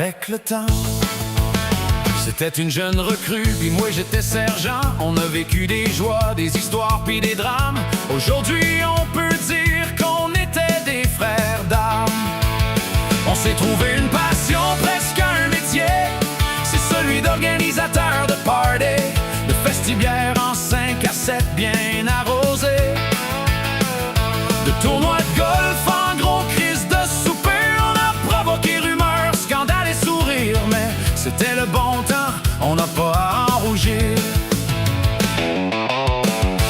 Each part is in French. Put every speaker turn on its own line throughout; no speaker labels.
avec le temps. C'était une jeune recrue, puis moi j'étais sergent. On a vécu des joies, des histoires, puis des drames. Aujourd'hui on peut dire qu'on était des frères d'armes. On s'est trouvé une passion, presque un métier. C'est celui d'organisateur de party, de festibière en 5 à 7 bien arrosés, de tournois de golf en gros crise de souper. On a provoqué rumeurs, scandales et sourires, mais c'était le bon temps, on n'a pas à en rougir.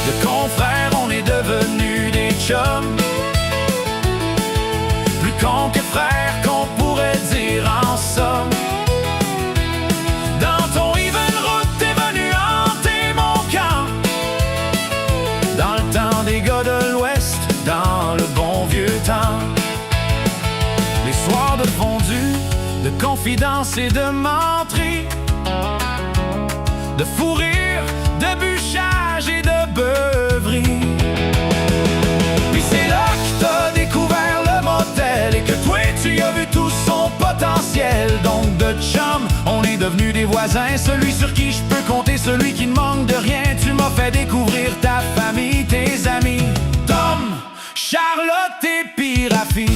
De confrères, on est devenus des chums, plus cons que frères, qu'on pourrait dire en somme. Dans ton even route, t'es venu hanter mon camp. Dans le temps des gars de l'Ouest, dans le bon vieux temps. Les soirs de fondue, de confidence et de menterie, de fou rire, de bûchage et de beuverie. Puis c'est là que t'as découvert le motel et que toi tu y as vu tout son potentiel. Donc de chum, on est devenus des voisins, celui sur qui je peux compter, celui qui ne manque de rien. Tu m'as fait découvrir ta famille, tes amis, Tom, Charlotte et Pirafi.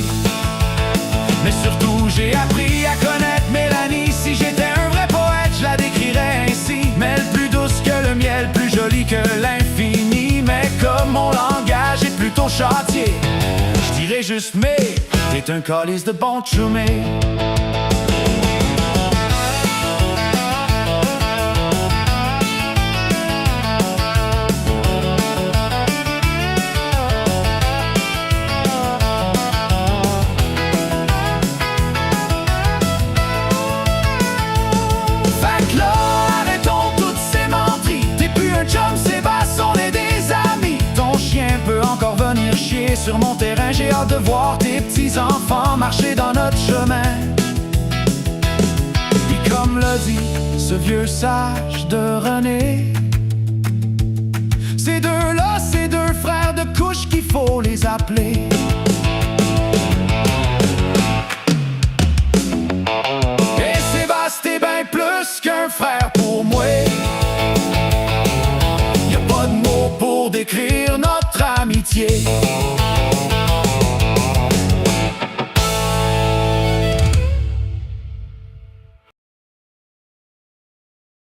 Mais surtout j'ai appris à connaître Mélanie. Si j'étais un vrai poète, je la décrirais ainsi. Mais elle plus douce que le miel, plus jolie que l'infini. Mais comme mon langage est plutôt châtié, je dirais juste mais t'es un calice de bon chumé. Sur mon terrain, j'ai hâte de voir tes petits-enfants marcher dans notre chemin. Puis comme l'a dit ce vieux sage de René, ces deux-là, ces deux frères de couche qu'il faut les appeler. Et Sébastien est bien plus qu'un frère pour moi. Y'a pas de mots pour décrire notre amitié.